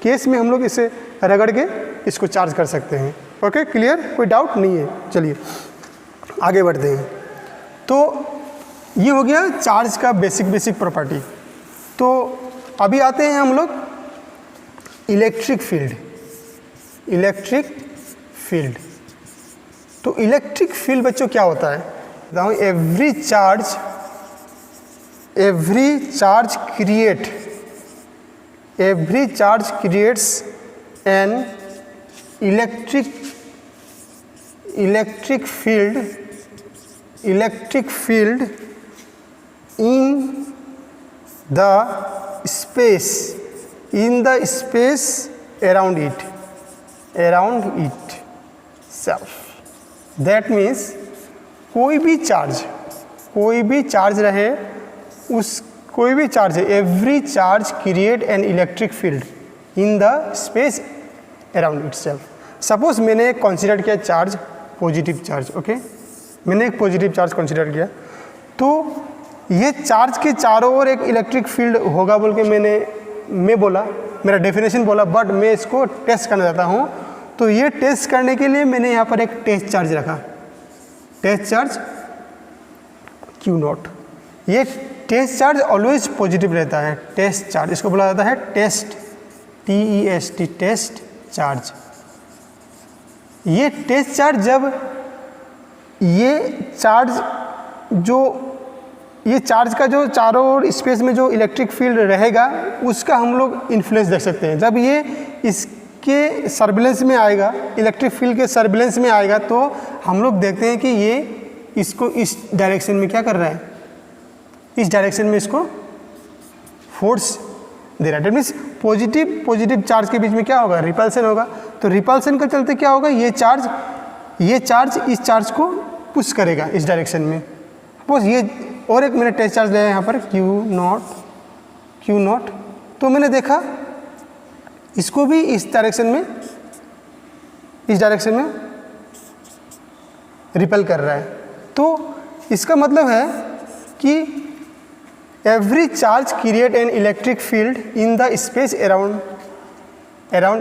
केस में हम लोग इसे रगड़ के इसको चार्ज कर सकते हैं। Okay, clear? कोई डाउट नहीं है। चलिए आगे बढ़ते हैं। तो ये हो गया चार्ज का बेसिक प्रॉपर्टी। तो अभी आते हैं हम लोग इलेक्ट्रिक फील्ड। तो इलेक्ट्रिक फील्ड बच्चों क्या होता है? Every charge creates an electric field in the space around itself. That means कोई भी चार्ज रहे, कोई भी चार्ज है, every charge create an electric field in the space around itself. Suppose मैंने कंसीडर किया चार्ज पॉजिटिव चार्ज, ओके, मैंने एक पॉजिटिव चार्ज कंसीडर किया, तो ये चार्ज के चारों ओर एक इलेक्ट्रिक फील्ड होगा बोल के मैं बोला, मेरा डेफिनेशन बोला, बट मैं इसको टेस्ट करना चाहता हूँ। तो ये टेस्ट करने के लिए मैंने यहाँ पर एक टेस्ट चार्ज रखा, टेस्ट चार्ज Q0। ये टेस्ट चार्ज ऑलवेज पॉजिटिव रहता है, टेस्ट चार्ज, इसको बोला जाता है टेस्ट, TEST, टेस्ट चार्ज। ये टेस्ट चार्ज, जब ये चार्ज का जो चारों ओर स्पेस में जो इलेक्ट्रिक फील्ड रहेगा उसका हम लोग इन्फ्लुएंस देख सकते हैं। जब ये इसके सर्विलेंस में आएगा, इलेक्ट्रिक फील्ड के सर्विलेंस में आएगा, तो हम लोग देखते हैं कि ये इसको इस डायरेक्शन में क्या कर रहा है, इस डायरेक्शन में इसको फोर्स दे रहा है। मीन्स पॉजिटिव चार्ज के बीच में क्या होगा, रिपल्सन होगा। तो रिपल्सन के चलते क्या होगा, ये चार्ज इस चार्ज को पुश करेगा इस डायरेक्शन में। सपोज ये और एक मैंने टेस्ट चार्ज लिया यहाँ पर Q0, तो मैंने देखा इसको भी इस डायरेक्शन में रिपेल कर रहा है। तो इसका मतलब है कि every charge create an electric field in the space around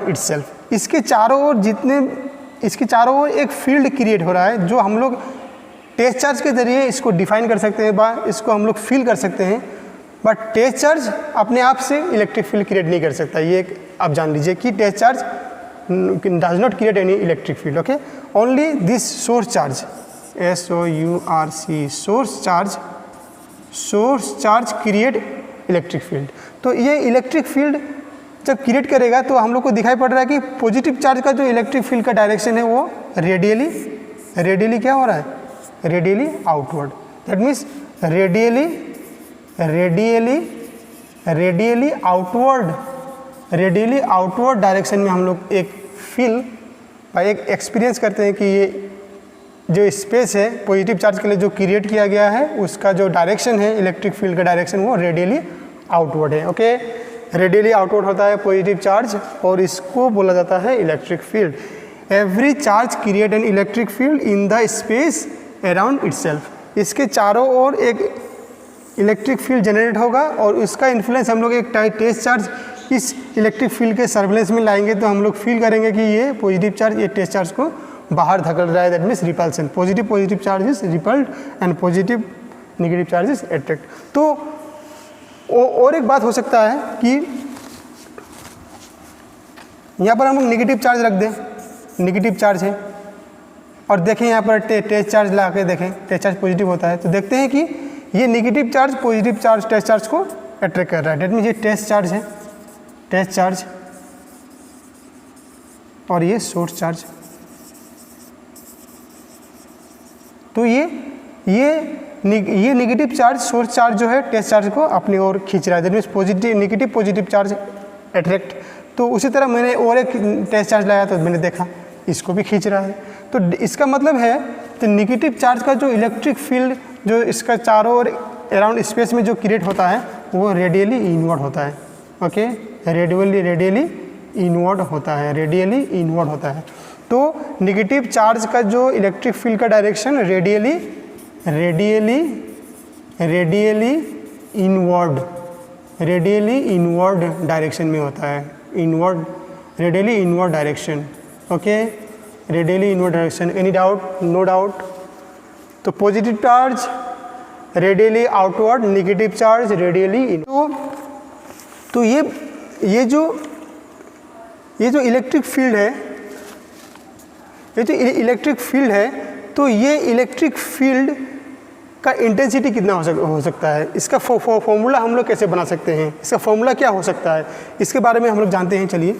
itself. इसके चारों ओर एक फील्ड क्रिएट हो रहा है, जो हम लोग टेस्ट चार्ज के जरिए इसको डिफाइन कर सकते हैं, इसको हम लोग फील कर सकते हैं। बट टेस्ट चार्ज अपने आप से इलेक्ट्रिक फील्ड क्रिएट नहीं कर सकता। ये आप जान लीजिए कि test charge does not create any electric field, okay. Only this source charge, SOURC, source charge create electric field. तो ये इलेक्ट्रिक फील्ड जब क्रिएट करेगा तो हम लोग को दिखाई पड़ रहा है कि पॉजिटिव चार्ज का जो इलेक्ट्रिक फील्ड का डायरेक्शन है वो रेडियली क्या हो रहा है, radially outward. That means radially outward direction में हम लोग एक फील एक एक्सपीरियंस करते हैं कि ये जो स्पेस है पॉजिटिव चार्ज के लिए जो क्रिएट किया गया है, उसका जो डायरेक्शन है इलेक्ट्रिक फील्ड का डायरेक्शन, वो रेडियली आउटवर्ड है, ओके। रेडियली आउटवर्ड होता है पॉजिटिव चार्ज और इसको बोला जाता है electric field. Every charge create an electric field in the space around itself. इसके चारों ओर एक इलेक्ट्रिक फील्ड जनरेट होगा और उसका इन्फ्लुएंस हम लोग एक टेस्ट चार्ज इस इलेक्ट्रिक फील्ड के सर्विलेंस में लाएंगे तो हम लोग फील करेंगे कि ये पॉजिटिव चार्ज ये टेस्ट चार्ज को बाहर धकेल रहा है, that means repulsion. Positive charge is rippled and positive negative charge is attract. तो और एक बात हो सकता है कि यहाँ पर हम लोग नेगेटिव चार्ज रख दें, नेगेटिव चार्ज है, और देखें यहाँ पर टेस्ट चार्ज ला के देखें, टेस्ट चार्ज पॉजिटिव होता है तो देखते हैं कि ये negative charge positive charge test charge को अट्रैक्ट कर रहा है। डेट मीन्स ये टेस्ट चार्ज है, टेस्ट चार्ज, और ये सोर्स चार्ज। तो ये नेगेटिव चार्ज सोर्स चार्ज जो है टेस्ट चार्ज को अपनी ओर खींच रहा है, that means positive charge attract. तो उसी तरह मैंने और एक टेस्ट चार्ज लाया तो मैंने देखा इसको भी खींच रहा है। तो इसका मतलब है कि नेगेटिव चार्ज का जो इलेक्ट्रिक फील्ड जो इसका चारों ओर अराउंड स्पेस में जो क्रिएट होता है वो रेडियली इनवर्ड होता है। ओके, रेडियली इनवर्ड होता है, रेडियली इनवर्ड होता है। तो नेगेटिव चार्ज का जो इलेक्ट्रिक फील्ड का डायरेक्शन रेडियली इनवर्ड डायरेक्शन में होता है, radially inward direction. Okay, radially inward direction. Any doubt? No doubt. तो positive charge radially outward, negative charge radially inward. तो ये जो इलेक्ट्रिक फील्ड है, ये जो इलेक्ट्रिक फील्ड है, तो ये इलेक्ट्रिक फील्ड का इंटेंसिटी कितना हो सकता है, इसका फॉर्मूला हम लोग कैसे बना सकते हैं, इसका फॉर्मूला क्या हो सकता है, इसके बारे में हम लोग जानते हैं। चलिए,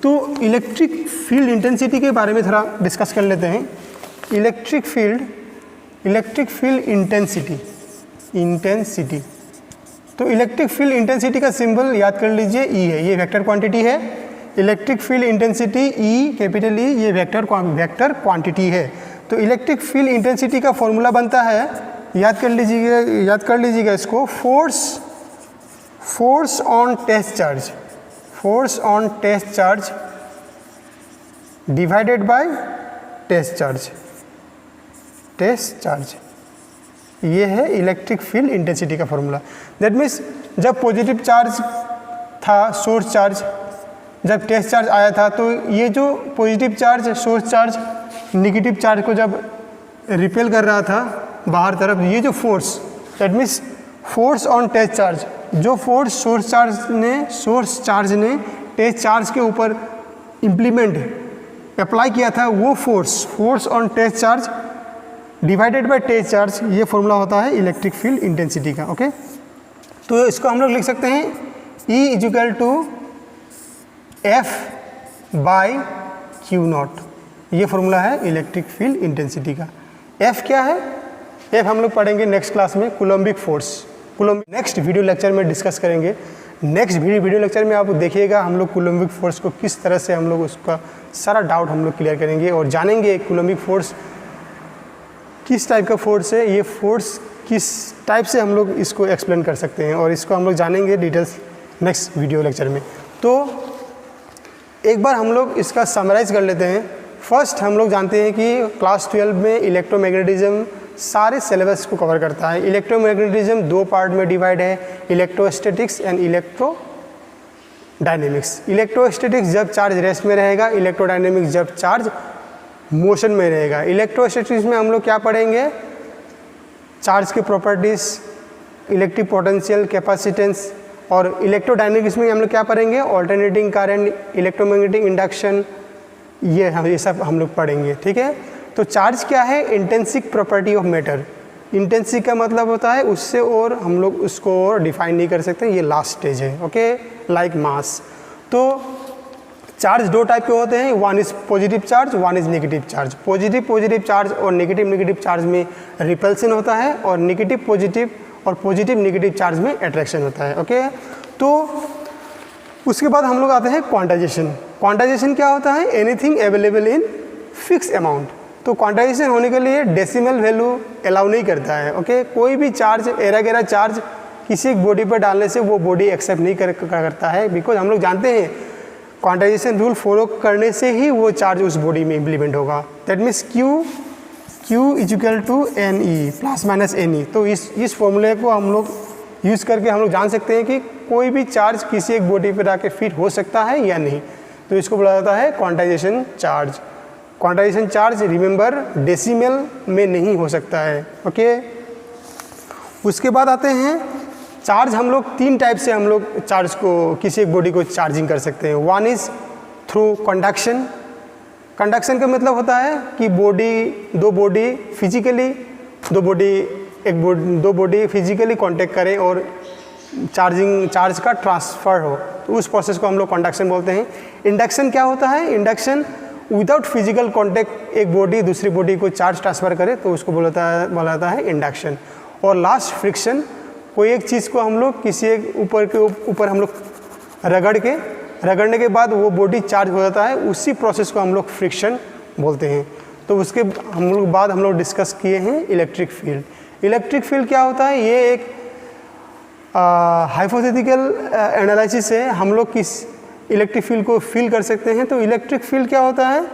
तो इलेक्ट्रिक फील्ड इंटेंसिटी के बारे में थोड़ा डिस्कस कर लेते हैं। Electric field intensity. तो इलेक्ट्रिक फील्ड इंटेंसिटी का सिंबल याद कर लीजिए, ई है, ये वेक्टर क्वांटिटी है। Electric field intensity E, capital E, ये वेक्टर क्वांटिटी है। तो इलेक्ट्रिक फील्ड इंटेंसिटी का फॉर्मूला बनता है, याद कर लीजिएगा इसको, force on test charge divided by test charge. ये है इलेक्ट्रिक फील्ड इंटेंसिटी का फॉर्मूला। दैट मीन्स जब पॉजिटिव चार्ज था, सोर्स चार्ज, जब टेस्ट चार्ज आया था, तो ये जो positive charge source charge negative charge को जब रिपेल कर रहा था बाहर तरफ, ये जो force, that means force on test charge, जो फोर्स सोर्स चार्ज ने टेस्ट चार्ज के ऊपर अप्लाई किया था, वो force on test charge divided by test charge, ये फॉर्मूला होता है इलेक्ट्रिक फील्ड इंटेंसिटी का। ओके, तो इसको हम लोग लिख सकते हैं E equal to F by Q0। ये फॉर्मूला है इलेक्ट्रिक फील्ड इंटेंसिटी का। F क्या है? F हम लोग पढ़ेंगे नेक्स्ट क्लास में, Coulombic force. Next video lecture में डिस्कस करेंगे। नेक्स्ट वीडियो लेक्चर में आप देखिएगा हम लोग कूलम्बिक फोर्स को किस तरह से हम लोग उसका सारा डाउट हम लोग क्लियर करेंगे और जानेंगे कूलम्बिक फोर्स किस टाइप का फोर्स है, ये फोर्स किस टाइप से हम लोग इसको एक्सप्लेन कर सकते हैं, और इसको हम लोग जानेंगे डिटेल्स नेक्स्ट वीडियो लेक्चर में। तो एक बार हम लोग इसका समराइज़ कर लेते हैं। फर्स्ट हम लोग जानते हैं कि क्लास 12 में इलेक्ट्रोमैग्नेटिज्म सारे सिलेबस को कवर करता है। इलेक्ट्रोमैग्नेटिज्म 2 पार्ट में डिवाइड है, इलेक्ट्रोस्टैटिक्स एंड इलेक्ट्रोडायनेमिक्स। इलेक्ट्रोस्टैटिक्स जब चार्ज रेस्ट में रहेगा, इलेक्ट्रोडायनेमिक्स जब चार्ज मोशन में रहेगा। इलेक्ट्रोस्टैटिक्स में हम लोग क्या पढ़ेंगे? चार्ज के प्रॉपर्टीज़, इलेक्ट्रिक पोटेंशियल, कैपेसिटेंस। और इलेक्ट्रोडायनेमिक्स में हम लोग क्या पढ़ेंगे? ऑल्टरनेटिंग करंट, इलेक्ट्रोमैग्नेटिक इंडक्शन, ये सब हम लोग पढ़ेंगे। ठीक है, तो चार्ज क्या है? Intrinsic property of matter. Intrinsic का मतलब होता है उससे और हम लोग उसको और डिफाइन नहीं कर सकते, ये लास्ट स्टेज है। Okay, like mass. तो चार्ज 2 टाइप के होते हैं, one is positive charge, one is negative charge. Positive charge और नेगेटिव चार्ज में रिपल्सन होता है, और नेगेटिव नेगेटिव चार्ज में अट्रैक्शन होता है। ओके, तो उसके बाद हम लोग आते हैं क्वांटाइजेशन। क्वांटाइजेशन क्या होता है? Anything available in fix amount. तो क्वांटाइजेशन होने के लिए डेसिमल वैल्यू अलाउ नहीं करता है। ओके, कोई भी चार्ज, एरा गेरा चार्ज किसी एक बॉडी पर डालने से वो बॉडी एक्सेप्ट नहीं करता है, बिकॉज हम लोग जानते हैं क्वांटाइजेशन रूल फॉलो करने से ही वो चार्ज उस बॉडी में इम्प्लीमेंट होगा। That means Q Q equal to NE plus minus NE। तो इस फॉर्मूले को हम लोग यूज़ करके हम लोग जान सकते हैं कि कोई भी चार्ज किसी एक बॉडी पर आके फिट हो सकता है या नहीं। तो इसको बोला जाता है quantization charge. Quantization charge remember decimal में नहीं हो सकता है। ओके, उसके बाद आते हैं चार्ज। हम लोग 3 टाइप से हम लोग चार्ज को किसी एक बॉडी को चार्जिंग कर सकते हैं। One is through conduction. Conduction का मतलब होता है कि दो बॉडी फिजिकली कांटेक्ट करें और चार्ज का ट्रांसफ़र हो, तो उस प्रोसेस को हम लोग कंडक्शन बोलते हैं। इंडक्शन क्या होता है? इंडक्शन विदाउट फिजिकल कांटेक्ट एक बॉडी दूसरी बॉडी को चार्ज ट्रांसफ़र करे, तो उसको बोला जाता है इंडक्शन। और लास्ट फ्रिक्शन, कोई एक चीज़ को हम लोग किसी एक ऊपर हम लोग रगड़ने के बाद वो बॉडी चार्ज हो जाता है, उसी प्रोसेस को हम लोग फ्रिक्शन बोलते हैं। तो उसके हम लोग डिस्कस किए हैं इलेक्ट्रिक फील्ड। इलेक्ट्रिक फील्ड क्या होता है? ये एक हाइपोथेटिकल एनालिसिस है। हम लोग किस इलेक्ट्रिक फील्ड को फील कर सकते हैं। तो इलेक्ट्रिक फील्ड क्या होता है?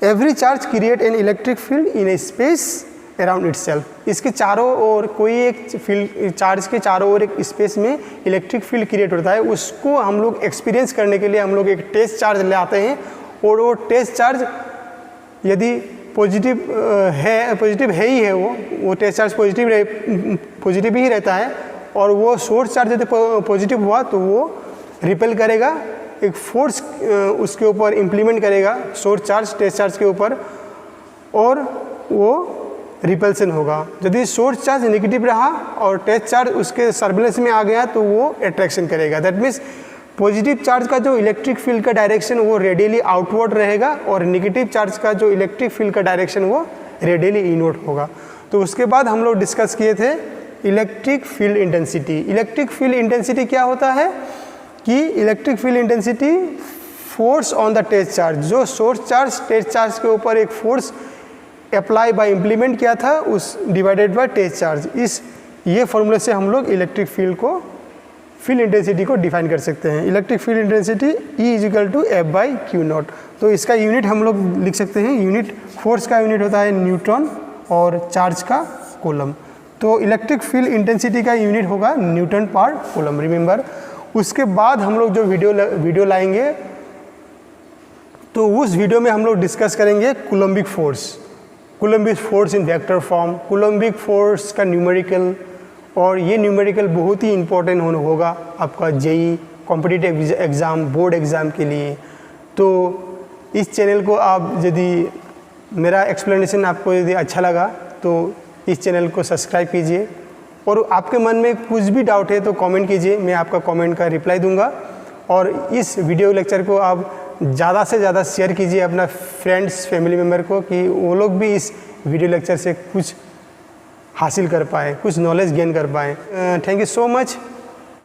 Every charge create an electric field in A space around itself. इसके चारों ओर कोई एक फील्ड, चार्ज के चारों ओर एक स्पेस में इलेक्ट्रिक फील्ड क्रिएट होता है। उसको हम लोग एक्सपीरियंस करने के लिए हम लोग एक टेस्ट चार्ज ले आते हैं, और वो टेस्ट चार्ज यदि पॉजिटिव है ही है, वो टेस्ट चार्ज पॉजिटिव ही रहता है, और वो सोर्स चार्ज यदि पॉजिटिव हुआ तो वो रिपेल करेगा, एक फोर्स उसके ऊपर इम्प्लीमेंट करेगा सोर्स चार्ज टेस्ट चार्ज के ऊपर, और वो रिपल्सन होगा। यदि सोर्स चार्ज नेगेटिव रहा और टेस्ट चार्ज उसके सर्विलेंस में आ गया तो वो अट्रैक्शन करेगा। दैट मीन्स पॉजिटिव चार्ज का जो इलेक्ट्रिक फील्ड का डायरेक्शन वो रेडियली आउटवर्ड रहेगा, और नेगेटिव चार्ज का जो इलेक्ट्रिक फील्ड का डायरेक्शन वो रेडियली इनवर्ड होगा। तो उसके बाद हम लोग डिस्कस किए थे electric field intensity. Electric field intensity क्या होता है कि electric field intensity force on the test charge, जो सोर्स चार्ज टेस्ट चार्ज के ऊपर एक फोर्स अप्लाई बाय इम्प्लीमेंट किया था, उस डिवाइडेड बाय टेस्ट चार्ज। ये फॉर्मूले से हम लोग इलेक्ट्रिक फील्ड इंटेंसिटी को डिफाइन कर सकते हैं। Electric field intensity E equal to F/Q0। तो इसका यूनिट हम लोग लिख सकते हैं। यूनिट फोर्स का यूनिट होता है न्यूटन और चार्ज का कूलम। तो इलेक्ट्रिक फील्ड इंटेंसिटी का यूनिट होगा न्यूटन पर कूलम, रिमेंबर। उसके बाद हम लोग जो वीडियो लाएंगे, तो उस वीडियो में हम लोग डिस्कस करेंगे Coulombic force in vector form, Coulombic force का न्यूमेरिकल। और ये न्यूमेरिकल बहुत ही इंपॉर्टेंट होगा आपका JEE competitive exam, board exam के लिए। तो इस चैनल को आप यदि मेरा एक्सप्लेनेशन आपको यदि अच्छा लगा तो इस चैनल को सब्सक्राइब कीजिए, और आपके मन में कुछ भी डाउट है तो कमेंट कीजिए, मैं आपका कमेंट का रिप्लाई दूंगा। और इस वीडियो लेक्चर को आप ज़्यादा से ज़्यादा शेयर कीजिए अपना फ्रेंड्स फैमिली मेम्बर को, कि वो लोग भी इस वीडियो लेक्चर से कुछ हासिल कर पाए, कुछ नॉलेज गेन कर पाए। Thank you so much.